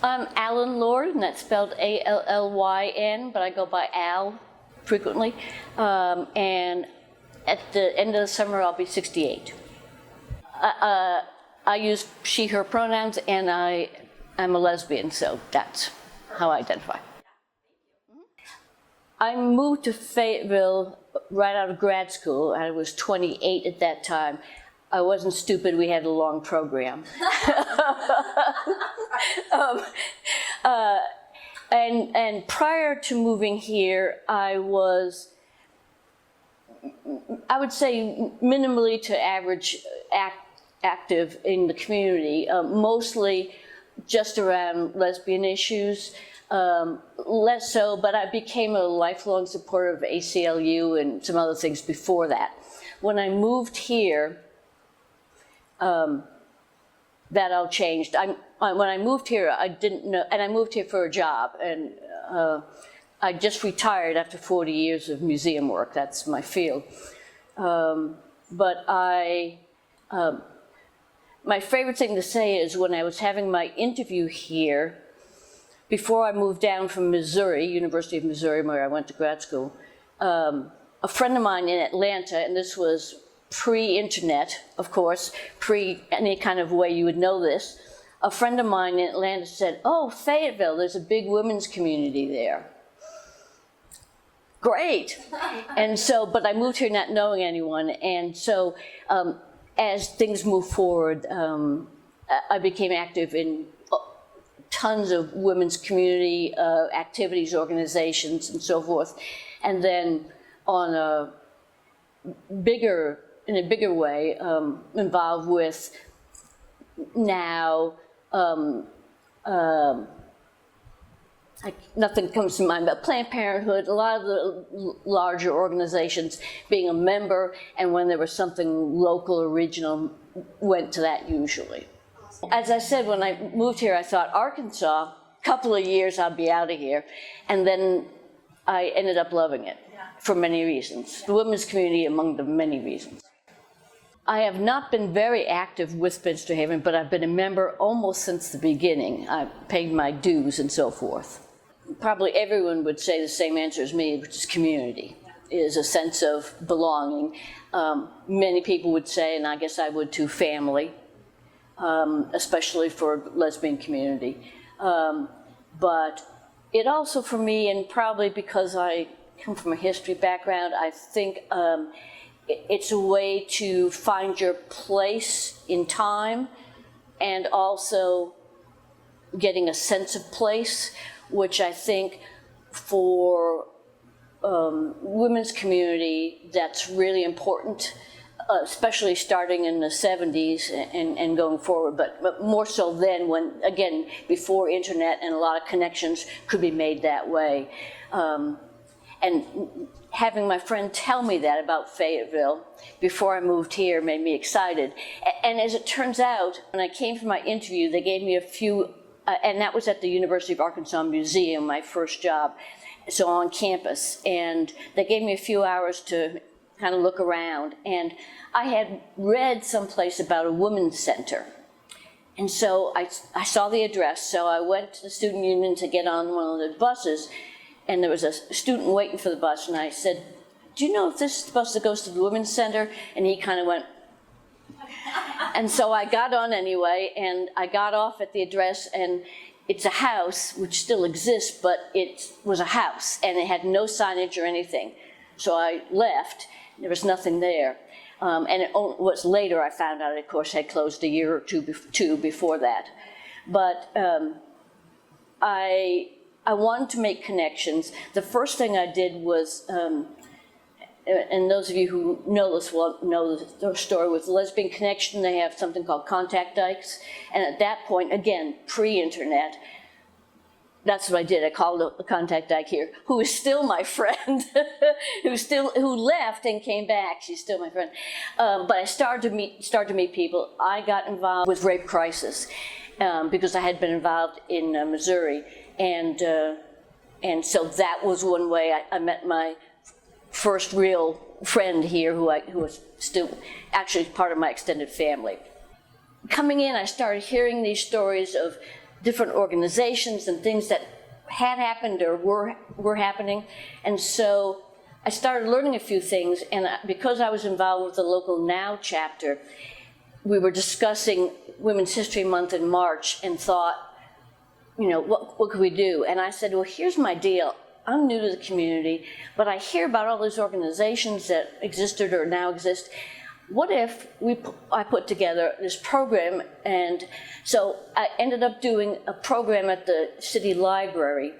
I'm Allyn Lord, and that's spelled A-L-L-Y-N, but I go by Al frequently. And at the end of the summer, I'll be 68. I use she, her pronouns, and I'm a lesbian, so that's how I identify. I moved to Fayetteville right out of grad school. I was 28 at that time. I wasn't stupid, we had a long program. And prior to moving here, I was, I would say, minimally to average active in the community, mostly just around lesbian issues. Less so, but I became a lifelong supporter of ACLU and some other things before that. When I moved here, that all changed. When I moved here, I didn't know, and I moved here for a job, and I just retired after 40 years of museum work. That's my field. But my favorite thing to say is when I was having my interview here, before I moved down from Missouri, University of Missouri, where I went to grad school, a friend of mine in Atlanta, and this was pre-internet, of course, pre any kind of way you would know this, a friend of mine in Atlanta said, "Oh, Fayetteville, there's a big women's community there." Great. And so, but I moved here not knowing anyone, and so as things moved forward, I became active in tons of women's community activities, organizations, and so forth. And then on in a bigger way, involved with now, nothing comes to mind, but Planned Parenthood, a lot of the larger organizations, being a member, and when there was something local or regional, went to that usually. As I said, when I moved here, I thought Arkansas, a couple of years I'll be out of here, and then I ended up loving it for many reasons. The women's community among the many reasons. I have not been very active with Spinster Haven, but I've been a member almost since the beginning. I paid my dues and so forth. Probably everyone would say the same answer as me, which is community, is a sense of belonging. Many people would say, and I guess I would too, family. Especially for lesbian community. But it also for me, and probably because I come from a history background, I think it's a way to find your place in time and also getting a sense of place, which I think for women's community, that's really important. Especially starting in the 70s and going forward, but more so then when, again, before internet and a lot of connections could be made that way. And having my friend tell me that about Fayetteville before I moved here made me excited. And as it turns out, when I came for my interview, they gave me a few, and that was at the University of Arkansas Museum, my first job, so on campus. And they gave me a few hours to kind of look around, and I had read someplace about a women's center, and so I saw the address, so I went to the student union to get on one of the buses, and there was a student waiting for the bus, and I said, "Do you know if this is the bus that goes to the women's center?" And he kind of went, and so I got on anyway, and I got off at the address, and it's a house, which still exists, but it was a house, and it had no signage or anything. So I left. There was nothing there. And it was later I found out, of course, had closed a year or two before that. But I wanted to make connections. The first thing I did was, and those of you who know this will know the story with Lesbian Connection. They have something called contact dikes. And at that point, again, pre-internet, that's what I did. I called the contact dyke here, who is still my friend, who left and came back. She's still my friend. But I started to meet people. I got involved with Rape Crisis because I had been involved in Missouri, and so that was one way I met my first real friend here, who was still actually part of my extended family. Coming in, I started hearing these stories of different organizations and things that had happened or were happening. And so I started learning a few things, and because I was involved with the local NOW chapter, we were discussing Women's History Month in March and thought, you know, what could we do? And I said, well, here's my deal. I'm new to the community, but I hear about all these organizations that existed or now exist. What if I put together this program? And so I ended up doing a program at the city library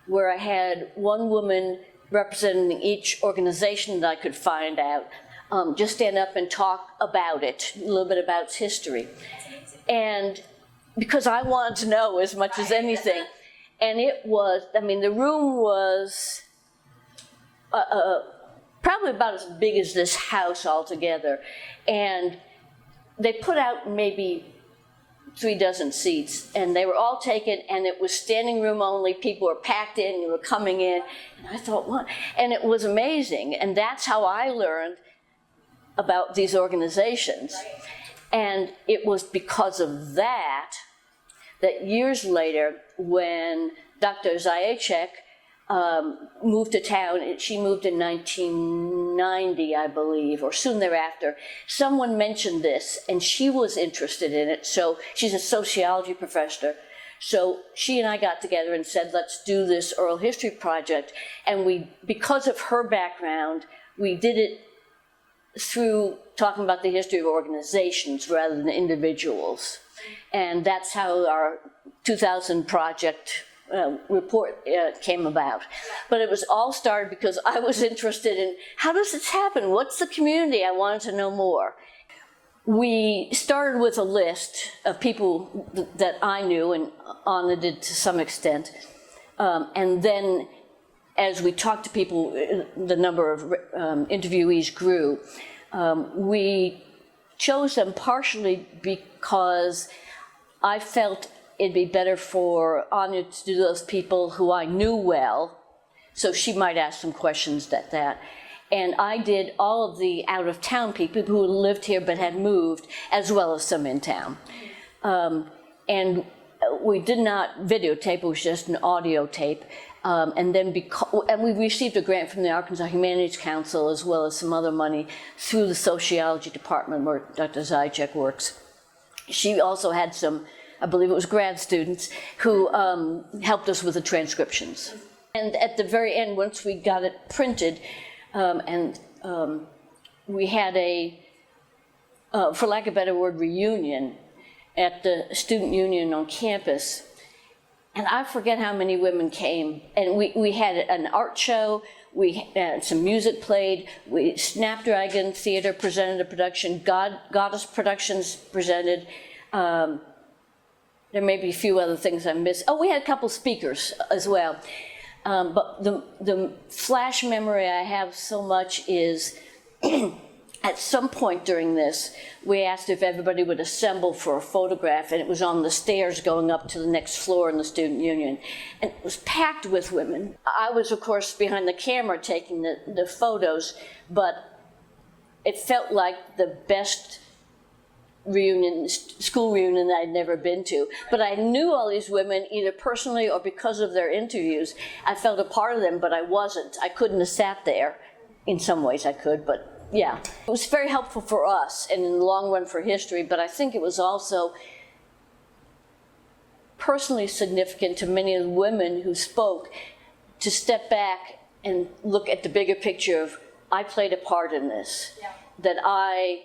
where I had one woman representing each organization that I could find out, just stand up and talk about it, a little bit about its history. And because I wanted to know as much as anything. And it was, I mean, the room was probably about as big as this house altogether. And they put out maybe 3 dozen seats, and they were all taken, and it was standing room only. People were packed in, you were coming in. And I thought, what? And it was amazing. And that's how I learned about these organizations. And it was because of that years later, when Dr. Zajac moved to town, she moved in 1990, I believe, or soon thereafter, someone mentioned this, and she was interested in it. So she's a sociology professor. So she and I got together and said, let's do this oral history project. And we, because of her background, we did it through talking about the history of organizations rather than individuals. And that's how our 2000 project report came about. But it was all started because I was interested in, how does this happen? What's the community? I wanted to know more. We started with a list of people that I knew, and Anna did to some extent. And then as we talked to people, the number of interviewees grew. We chose them partially because I felt it'd be better for Anya to do those people who I knew well, so she might ask some questions at that. And I did all of the out-of-town people who lived here but had moved, as well as some in town. And we did not videotape, it was just an audio tape. And we received a grant from the Arkansas Humanities Council, as well as some other money through the sociology department where Dr. Zajac works. She also had some, I believe it was grad students, who helped us with the transcriptions. And at the very end, once we got it printed, we had a, for lack of a better word, reunion at the student union on campus. And I forget how many women came. And we had an art show, we had some music played, Snapdragon Theater presented a production, Goddess Productions presented. There may be a few other things I missed. Oh, we had a couple speakers as well. But the flash memory I have so much is at some point during this, we asked if everybody would assemble for a photograph, and it was on the stairs going up to the next floor in the student union. And it was packed with women. I was, of course, behind the camera taking the photos, but it felt like the best reunion, school reunion that I'd never been to. But I knew all these women either personally or because of their interviews. I felt a part of them, but I wasn't. I couldn't have sat there. In some ways I could, but yeah. It was very helpful for us and in the long run for history, but I think it was also personally significant to many of the women who spoke to step back and look at the bigger picture of, I played a part in this. Yeah. That I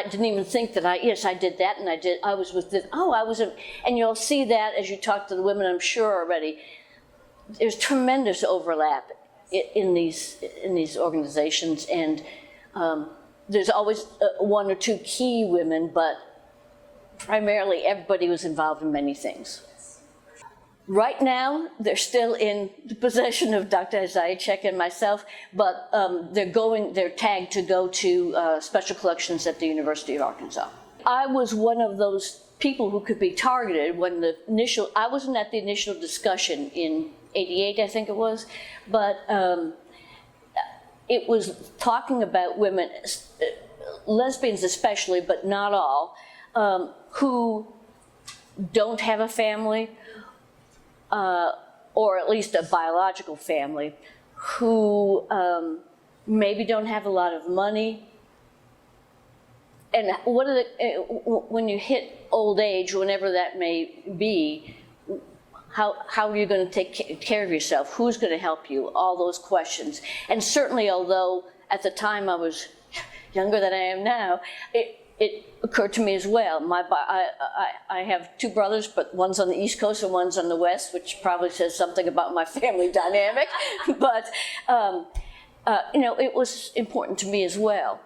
didn't even think that yes, I did that, and I was with this, and you'll see that as you talk to the women, I'm sure already. There's tremendous overlap in these organizations, and there's always 1 or 2 key women, but primarily everybody was involved in many things. Right now, they're still in the possession of Dr. Zajac and myself, but they're tagged to go to special collections at the University of Arkansas. I was one of those people who could be targeted when I wasn't at the initial discussion in '88, I think it was, but it was talking about women, lesbians especially, but not all, who don't have a family, or at least a biological family, who maybe don't have a lot of money. And what are when you hit old age, whenever that may be, how are you going to take care of yourself? Who's going to help you? All those questions. And certainly, although at the time I was younger than I am now, it occurred to me as well. I have two brothers, but one's on the East Coast and one's on the West, which probably says something about my family dynamic. But it was important to me as well.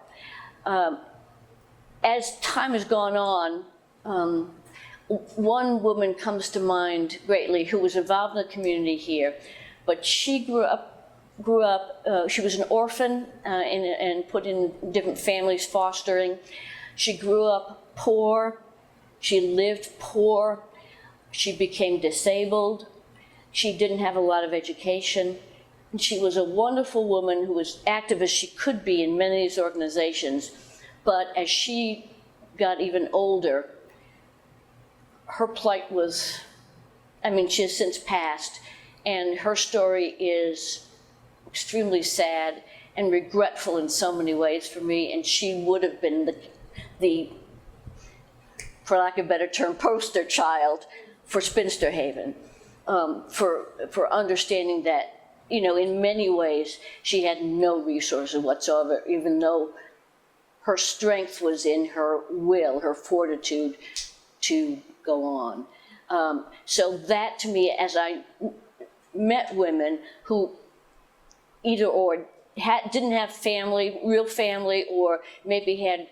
As time has gone on, one woman comes to mind greatly who was involved in the community here, but she grew up, she was an orphan and put in different families fostering. She grew up poor, she lived poor, she became disabled, she didn't have a lot of education, and she was a wonderful woman who was active as she could be in many of these organizations, but as she got even older, her plight was, she has since passed, and her story is extremely sad and regretful in so many ways for me, and she would have been the, for lack of a better term, poster child for Spinster Haven, for understanding that, in many ways, she had no resources whatsoever, even though her strength was in her will, her fortitude to go on. So that, to me, as I met women who either or didn't have family, real family, or maybe had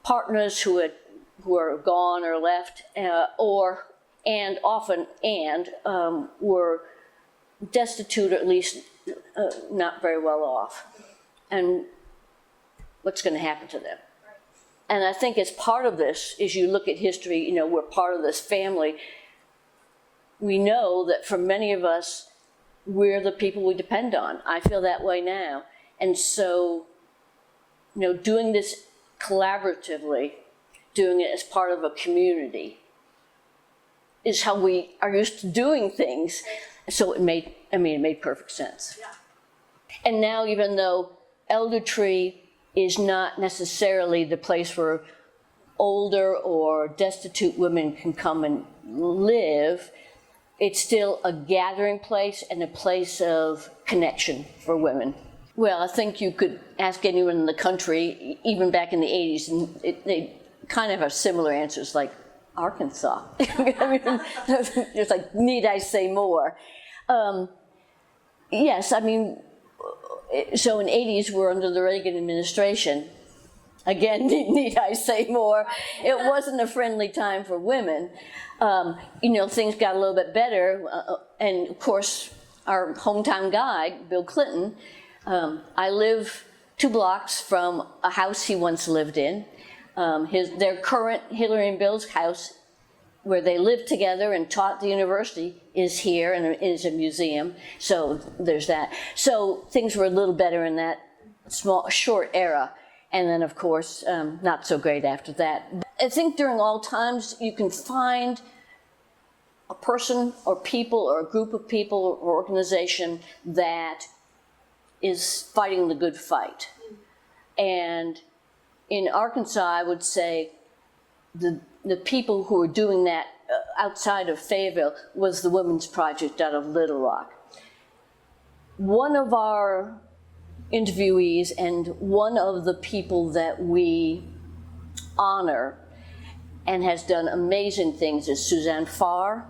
partners who were gone or left, and often were destitute, or at least not very well off. And what's going to happen to them? And I think as part of this, as you look at history, we're part of this family. We know that for many of us, we're the people we depend on. I feel that way now. And so, doing this collaboratively, doing it as part of a community, is how we are used to doing things. So it made perfect sense. Yeah. And now, even though Elder Tree is not necessarily the place where older or destitute women can come and live, it's still a gathering place and a place of connection for women. Well, I think you could ask anyone in the country, even back in the 80s, and they kind of have similar answers, like Arkansas. It's like, need I say more? Yes, so in the 80s, we're under the Reagan administration. Again, need I say more? It wasn't a friendly time for women. Things got a little bit better. And of course, our hometown guy, Bill Clinton, I live 2 blocks from a house he once lived in. Their current, Hillary and Bill's house, where they lived together and taught at the university, is here and is a museum. So there's that. So things were a little better in that short era. And then, of course, not so great after that. I think during all times, you can find a person or people or a group of people or organization that is fighting the good fight. And in Arkansas, I would say the people who were doing that outside of Fayetteville was the Women's Project out of Little Rock. One of our interviewees and one of the people that we honor and has done amazing things is Suzanne Farr.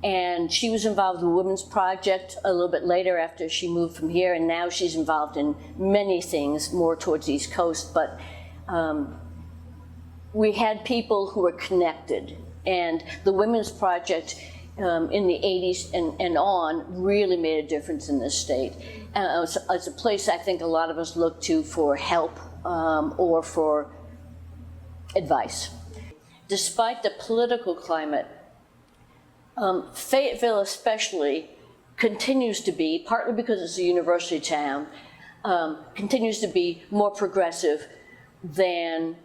And she was involved in the Women's Project a little bit later after she moved from here, and now she's involved in many things more towards the East Coast. But we had people who were connected, and the Women's Project in the 80s and on really made a difference in this state. It's a place I think a lot of us look to for help or for advice. Despite the political climate, Fayetteville especially continues to be, partly because it's a university town, continues to be more progressive than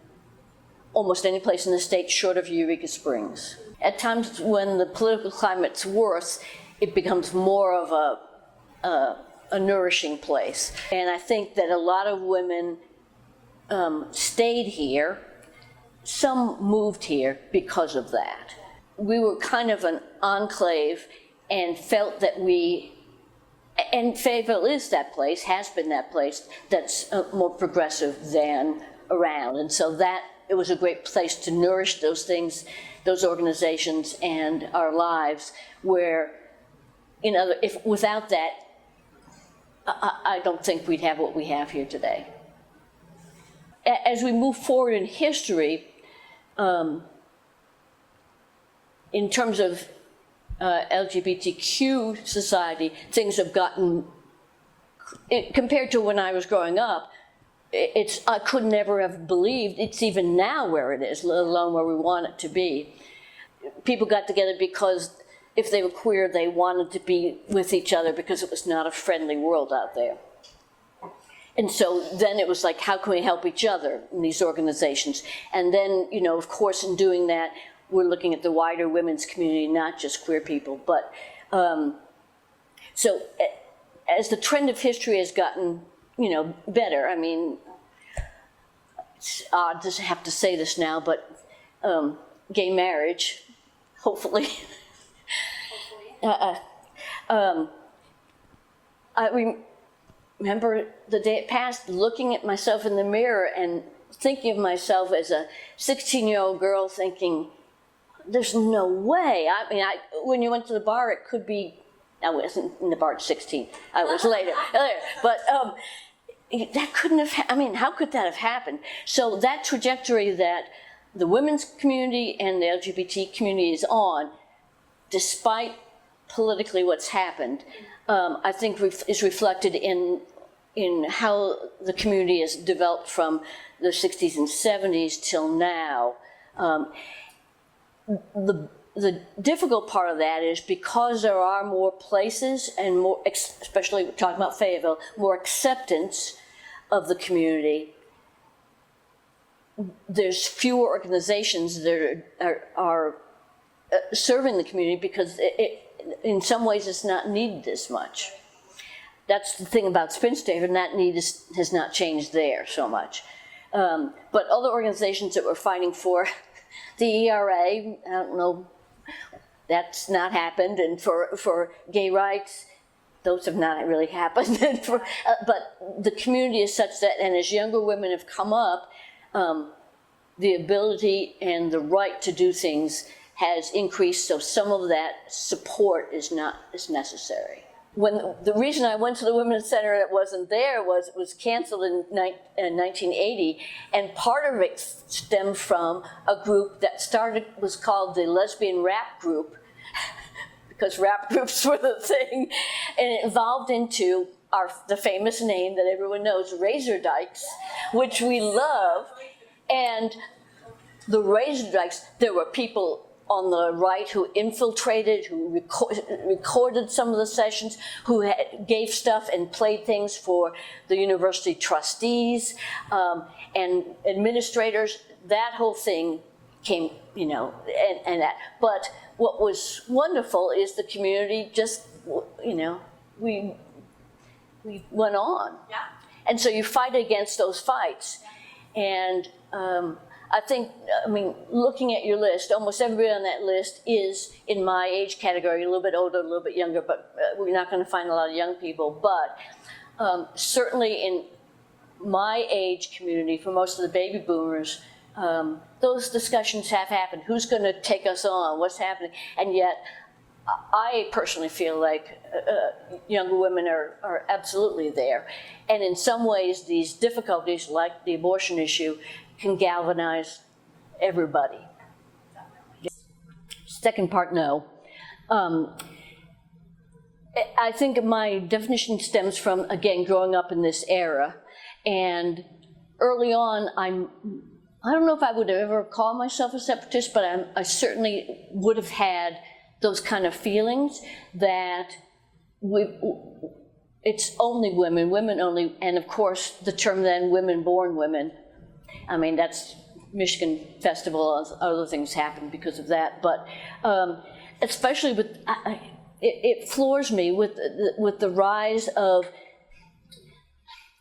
almost any place in the state short of Eureka Springs. At times when the political climate's worse, it becomes more of a nourishing place. And I think that a lot of women stayed here. Some moved here because of that. We were kind of an enclave and felt that and Fayetteville is that place, has been that place, that's more progressive than around. And so it was a great place to nourish those things, those organizations and our lives, where, if without that, I don't think we'd have what we have here today. As we move forward in history, in terms of LGBTQ society, things have gotten, compared to when I was growing up, I could never have believed it's even now where it is, let alone where we want it to be. People got together because if they were queer, they wanted to be with each other because it was not a friendly world out there. And so then it was like, how can we help each other in these organizations? And then, of course, in doing that, we're looking at the wider women's community, not just queer people. But so as the trend of history has gotten, better, I mean, it's odd to have to say this now, but gay marriage, hopefully. I remember the day it passed, looking at myself in the mirror and thinking of myself as a 16-year-old girl thinking, there's no way. I mean, when you went to the bar, it could be, I wasn't in the bar at 16. I was later. But that couldn't have, how could that have happened? So that trajectory that the women's community and the LGBT community is on, despite politically what's happened, I think is reflected in how the community has developed from the 60s and 70s till now. The difficult part of that is because there are more places and more, especially we're talking about Fayetteville, more acceptance of the community. There's fewer organizations that are serving the community because in some ways it's not needed as much. That's the thing about Spinstater, and that need has not changed there so much. But other organizations that were fighting for the ERA, I don't know, that's not happened, and for gay rights, those have not really happened. But the community is such that, and as younger women have come up, the ability and the right to do things has increased, so some of that support is necessary. The reason I went to the Women's Center that wasn't there was it was canceled in 1980, and part of it stemmed from a group that was called the Lesbian Rap Group, because rap groups were the thing, and it evolved into the famous name that everyone knows, Razor Dykes, which we love. And the Razor Dykes, there were people on the right who infiltrated, who recorded some of the sessions, who gave stuff and played things for the university trustees and administrators. That whole thing came, and that. But what was wonderful is the community just, we went on. Yeah. And so you fight against those fights. And I think, looking at your list, almost everybody on that list is in my age category, a little bit older, a little bit younger, but we're not going to find a lot of young people. But certainly in my age community, for most of the baby boomers, those discussions have happened. Who's going to take us on? What's happening? And yet, I personally feel like younger women are absolutely there. And in some ways, these difficulties, like the abortion issue, can galvanize everybody. Second part, no. I think my definition stems from, again, growing up in this era. And early on, I don't know if I would ever call myself a separatist, but I certainly would have had those kind of feelings that it's only women only, and of course the term then women born women. That's Michigan Festival, other things happened because of that, but especially with, it floors me with the rise of,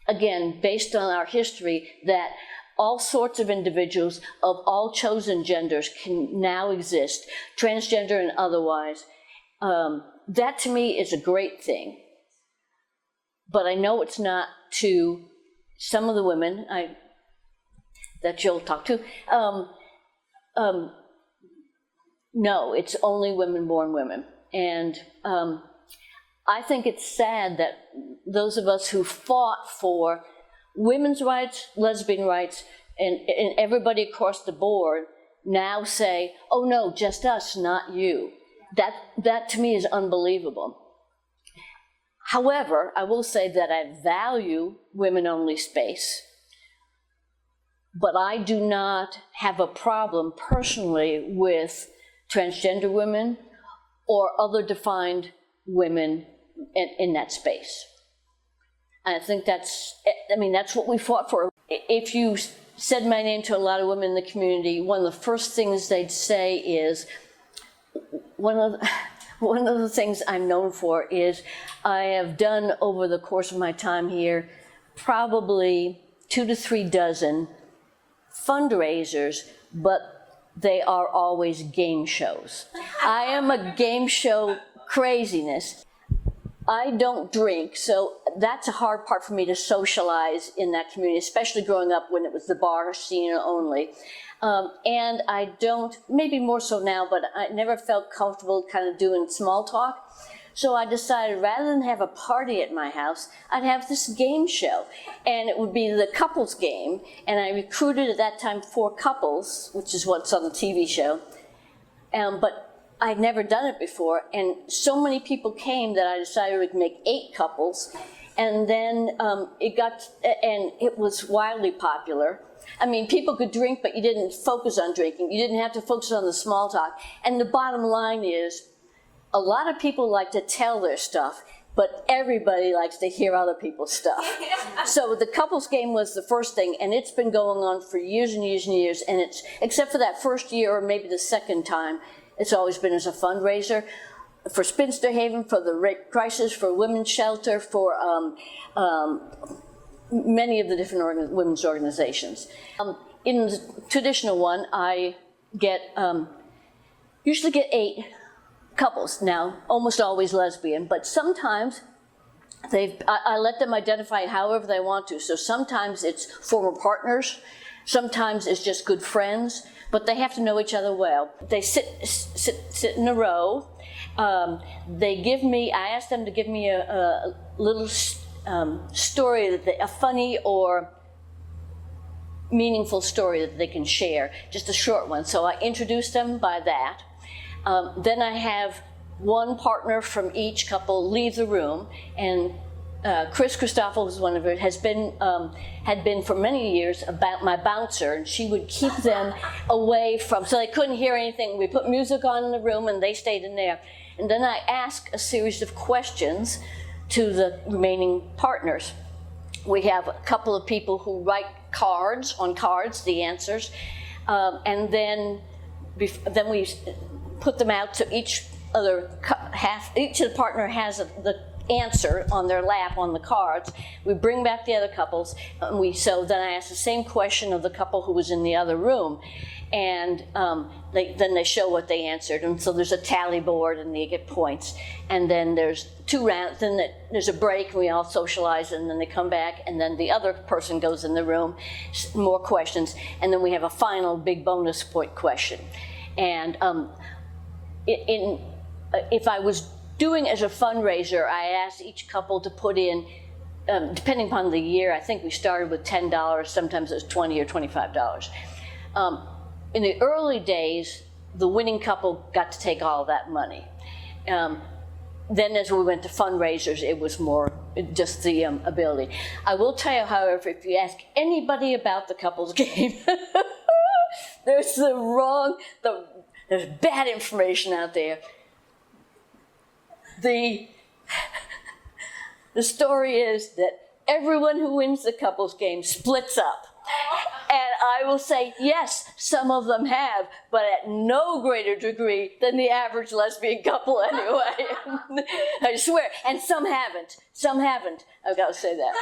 again, based on our history, that all sorts of individuals of all chosen genders can now exist, transgender and otherwise. That to me is a great thing. But I know it's not to some of the women that you'll talk to. No, it's only women-born women. And I think it's sad that those of us who fought for women's rights, lesbian rights, and everybody across the board now say, oh no, just us, not you. That to me is unbelievable. However, I will say that I value women-only space, but I do not have a problem personally with transgender women or other defined women in that space. And I think that's what we fought for. If you said my name to a lot of women in the community, one of the first things they'd say is, one of the things I'm known for is I have done over the course of my time here probably 2 to 3 dozen fundraisers, but they are always game shows. I am a game show craziness. I don't drink, so that's a hard part for me to socialize in that community, especially growing up when it was the bar scene only. And I don't, maybe more so now, but I never felt comfortable kind of doing small talk. So I decided rather than have a party at my house, I'd have this game show. And it would be the couples game. And I recruited at that time 4 couples, which is what's on the TV show. But I'd never done it before. And so many people came that I decided we'd make 8 couples. And then it was wildly popular. I mean, people could drink, but you didn't focus on drinking. You didn't have to focus on the small talk. And the bottom line is, a lot of people like to tell their stuff, but everybody likes to hear other people's stuff. So the couples game was the first thing, and it's been going on for years and years and years, and it's, except for that first year or maybe the second time, it's always been as a fundraiser for Spinster Haven, for the rape crisis, for Women's Shelter, for many of the different women's organizations. In the traditional one, I usually get 8 couples now, almost always lesbian, but sometimes I let them identify however they want to. So sometimes it's former partners, sometimes it's just good friends, but they have to know each other well. They sit in a row. I ask them to give me a little story, a funny or meaningful story that they can share, just a short one. So I introduce them by that. Then I have one partner from each couple leave the room, and Chris Christoffel, who's one of it, had been for many years about my bouncer, and she would keep them away from, so they couldn't hear anything. We put music on in the room, and they stayed in there. And then I ask a series of questions to the remaining partners. We have a couple of people who write on cards, the answers, and then we put them out to each of the partner has the answer on their lap on the cards. We bring back the other couples, and so then I ask the same question of the couple who was in the other room, and then they show what they answered, and so there's a tally board and they get points, and then there's 2 rounds, then there's a break and we all socialize, and then they come back, and then the other person goes in the room, more questions, and then we have a final big bonus point question. And if I was doing as a fundraiser, I asked each couple to put in, depending upon the year, I think we started with $10, sometimes it was $20 or $25. In the early days, the winning couple got to take all of that money. Then as we went to fundraisers, it was more just the ability. I will tell you, however, if you ask anybody about the couples game, there's there's bad information out there. The story is that everyone who wins the couples game splits up. And I will say, yes, some of them have, but at no greater degree than the average lesbian couple anyway. I swear. And some haven't. Some haven't. I've got to say that.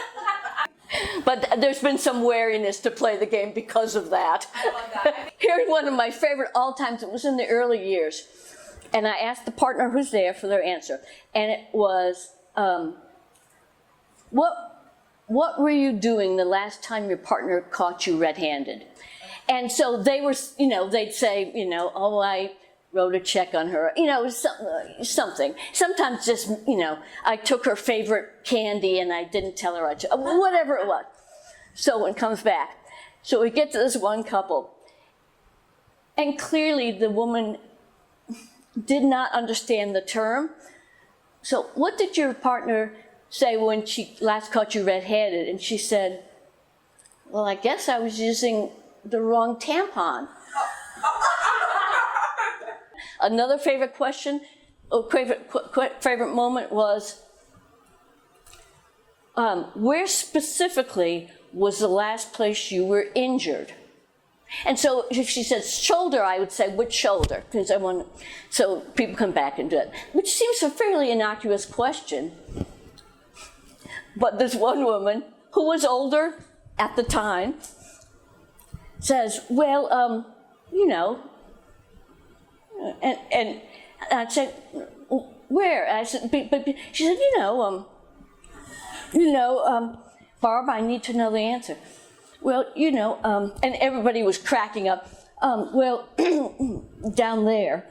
But there's been some wariness to play the game because of that. I love that. Here's one of my favorite all times. It was in the early years. And I asked the partner who's there for their answer. And it was, what were you doing the last time your partner caught you red-handed? And so they were, they'd say, oh, I wrote a check on her, something. Sometimes just, I took her favorite candy and I didn't tell her I took, whatever it was. So it comes back. So we get to this one couple. And clearly the woman did not understand the term. So what did your partner say when she last caught you red-handed? And she said, well, I guess I was using the wrong tampon. Another favorite question, or favorite moment was, where specifically was the last place you were injured? And so if she said shoulder, I would say, which shoulder? Because so people come back and do it, which seems a fairly innocuous question. But this one woman, who was older at the time, says, well, and I said, where? I said, but she said, Barb, I need to know the answer. Well, and everybody was cracking up. Well, down there.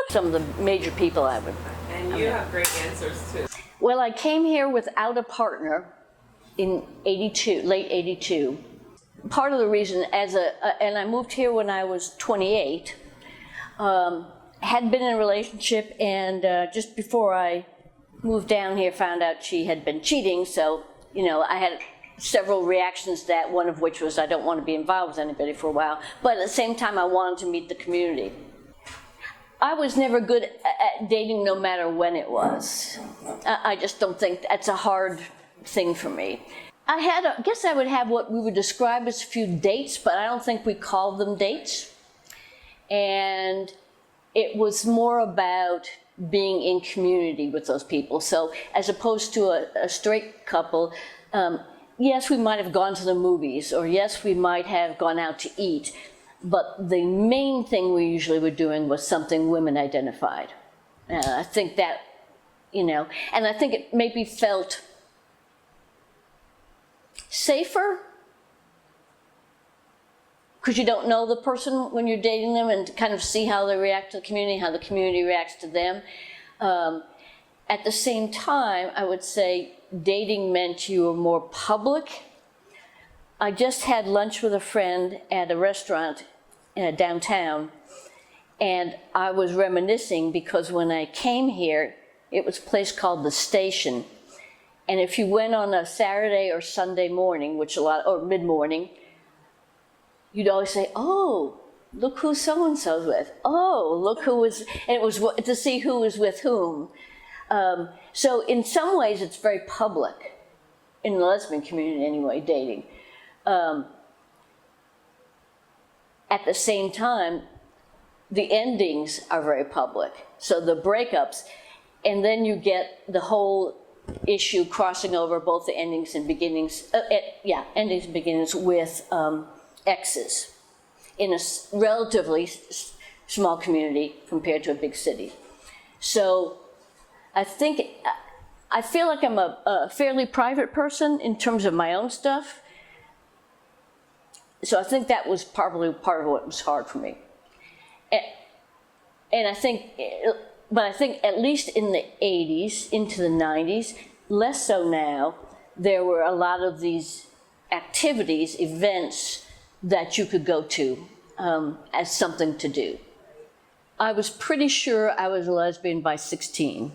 Some of the major people I would. And you have great answers too. Well, I came here without a partner in '82, late '82. Part of the reason, and I moved here when I was 28, had been in a relationship, and just before I moved down here, found out she had been cheating. So, I had several reactions to that, one of which was I don't want to be involved with anybody for a while, but at the same time I wanted to meet the community. I was never good at dating no matter when it was. I just don't think that's a hard thing for me. I guess I would have what we would describe as a few dates, but I don't think we called them dates. And it was more about being in community with those people. So as opposed to a straight couple, yes, we might have gone to the movies, or yes, we might have gone out to eat, but the main thing we usually were doing was something women identified. I think that, and I think it maybe felt safer, because you don't know the person when you're dating them, and kind of see how they react to the community, how the community reacts to them. At the same time, I would say dating meant you were more public. I just had lunch with a friend at a restaurant downtown, and I was reminiscing because when I came here, it was a place called The Station. And if you went on a Saturday or Sunday morning, or mid-morning, you'd always say, oh, look who so-and-so's with. Oh, look who was, and it was to see who was with whom. So in some ways, it's very public, in the lesbian community anyway, dating. At the same time, the endings are very public. So the breakups, and then you get the whole issue crossing over both the endings and beginnings, endings and beginnings with exes in a relatively small community compared to a big city. So I feel like I'm a fairly private person in terms of my own stuff. So I think that was probably part of what was hard for me. And I think at least in the 80s, into the 90s, less so now, there were a lot of these activities, events that you could go to as something to do. I was pretty sure I was a lesbian by 16.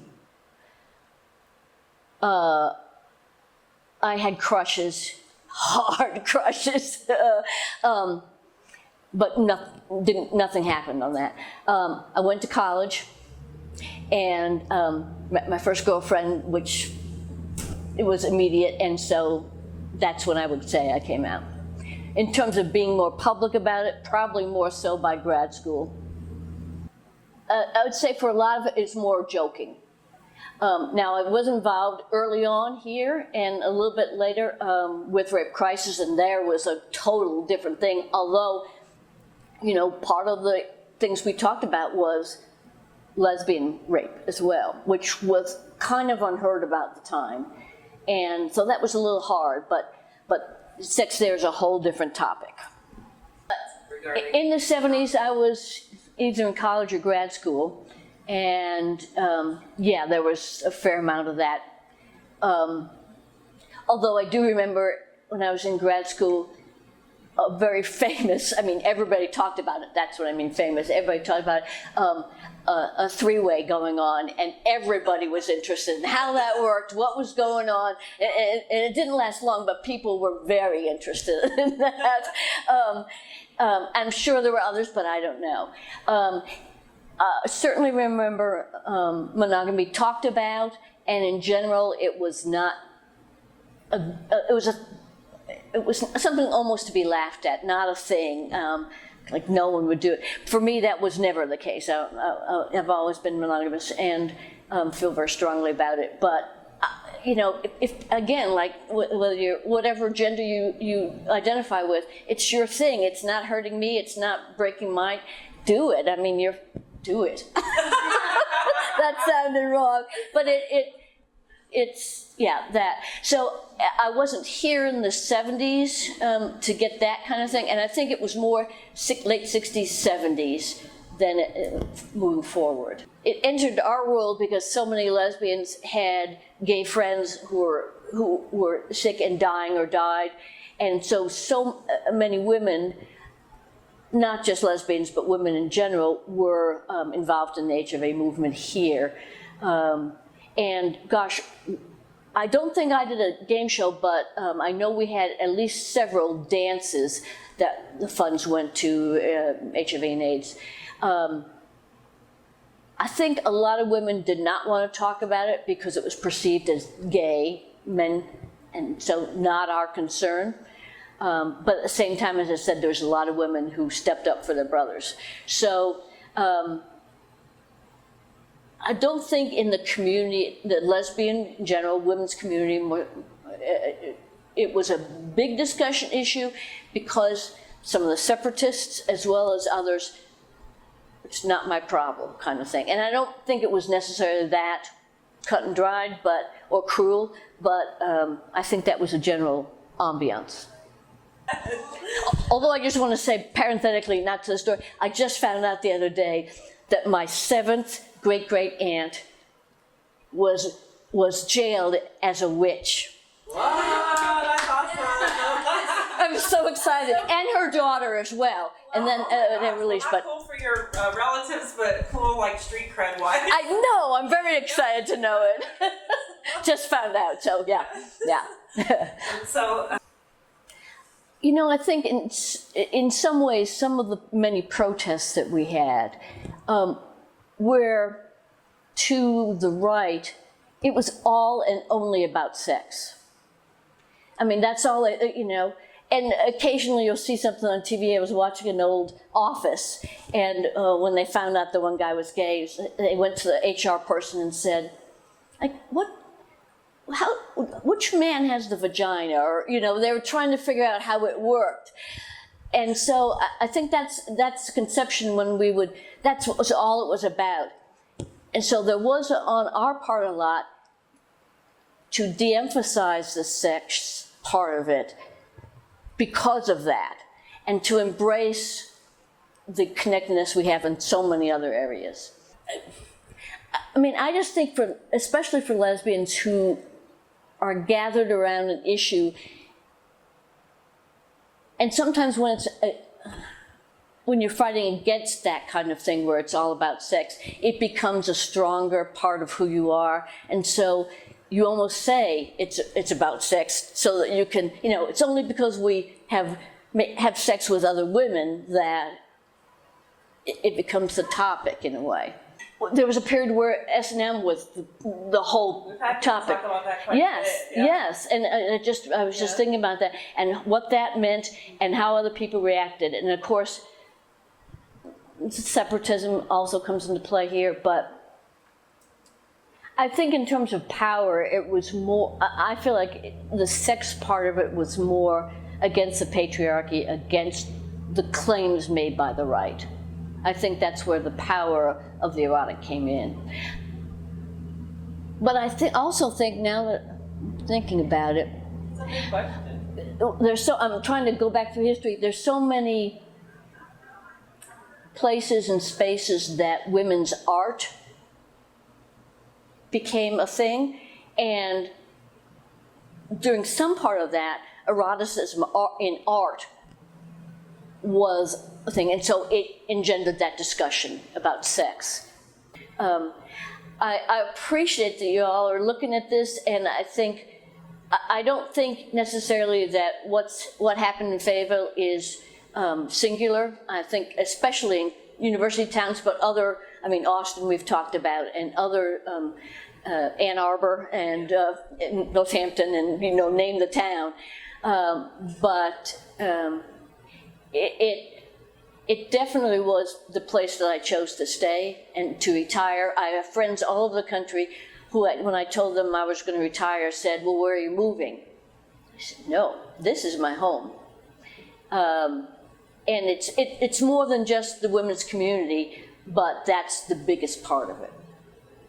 I had crushes, hard crushes, but nothing happened on that. I went to college and met my first girlfriend, which it was immediate, and so that's when I would say I came out. In terms of being more public about it, probably more so by grad school. I would say for a lot of it, it's more joking. Now, I was involved early on here and a little bit later with Rape Crisis, and there was a total different thing. Although, you know, part of the things we talked about was lesbian rape as well, which was kind of unheard about at the time. And so that was a little hard, but sex there is a whole different topic. In the 70s, I was either in college or grad school, and yeah, there was a fair amount of that. Although I do remember when I was in grad school, a very famous, I mean, everybody talked about it, that's what I mean famous, everybody talked about it, a three-way going on, and everybody was interested in how that worked, what was going on, and it didn't last long, but people were very interested in that. I'm sure there were others, but I don't know. Certainly remember monogamy talked about, and in general, it was not, it was something almost to be laughed at, not a thing. Like no one would do it. For me, that was never the case. I've always been monogamous and feel very strongly about it. But you know, if again, like whether you're whatever gender you identify with, it's your thing. It's not hurting me. It's not breaking mine. Do it. I mean, do it. That sounded wrong, but it's yeah, that. So I wasn't here in the 70s to get that kind of thing, and I think it was more late 60s, 70s than moving forward. It entered our world because so many lesbians had gay friends who were sick and dying or died, and so many women, not just lesbians, but women in general, were involved in the HIV movement here. And gosh, I don't think I did a game show, but I know we had at least several dances that the funds went to HIV and AIDS. I think a lot of women did not want to talk about it because it was perceived as gay men, and so not our concern. But at the same time, as I said, there's a lot of women who stepped up for their brothers. So I don't think in the community, the lesbian in general, women's community, it was a big discussion issue because some of the separatists, as well as others, it's not my problem kind of thing. And I don't think it was necessarily that cut and dried, or cruel, but I think that was a general ambiance. Although I just want to say parenthetically, not to the story, I just found out the other day that my 7th great-great-aunt was jailed as a witch. Wow, that's awesome. I'm so excited, and her daughter as well. And then they released. Not cool for your relatives, but cool like street cred wise. I know. I'm very excited to know it. Just found out. So yeah. So. You know, I think in some ways, some of the many protests that we had were to the right, it was all and only about sex. I mean, that's all, you know, and occasionally you'll see something on TV. I was watching an old Office, and when they found out the one guy was gay, they went to the HR person and said, like, which man has the vagina? Or, you know, they were trying to figure out how it worked. And so I think that's the conception when that's what was all it was about. And so there was on our part a lot to de-emphasize the sex part of it because of that, and to embrace the connectedness we have in so many other areas. I mean, I just think especially for lesbians who are gathered around an issue, and sometimes when you're fighting against that kind of thing where it's all about sex, it becomes a stronger part of who you are, and so you almost say it's about sex so that you can, you know, it's only because we have sex with other women that it becomes the topic in a way. there was a period where S&M was the whole We've had to topic. talk about that quite Yes, a bit. Yeah. yes, and I was just thinking about that and what that meant and how other people reacted. And of course, separatism also comes into play here, but I think in terms of power, it was more, I feel like the sex part of it was more against the patriarchy, against the claims made by the right. I think that's where the power of the erotic came in. But I also think now that I'm thinking about it, It's a big question. I'm trying to go back through history, there's so many places and spaces that women's art became a thing, and during some part of that, eroticism in art was a thing, and so it engendered that discussion about sex. I appreciate that you all are looking at this, and I don't think necessarily that what happened in Fayetteville is singular. I think especially in university towns, but Austin we've talked about, and other Ann Arbor and Northampton, and name the town. But it definitely was the place that I chose to stay and to retire. I have friends all over the country who, when I told them I was going to retire, said, "Well, where are you moving?" I said, "No, this is my home." And it's more than just the women's community, but that's the biggest part of it.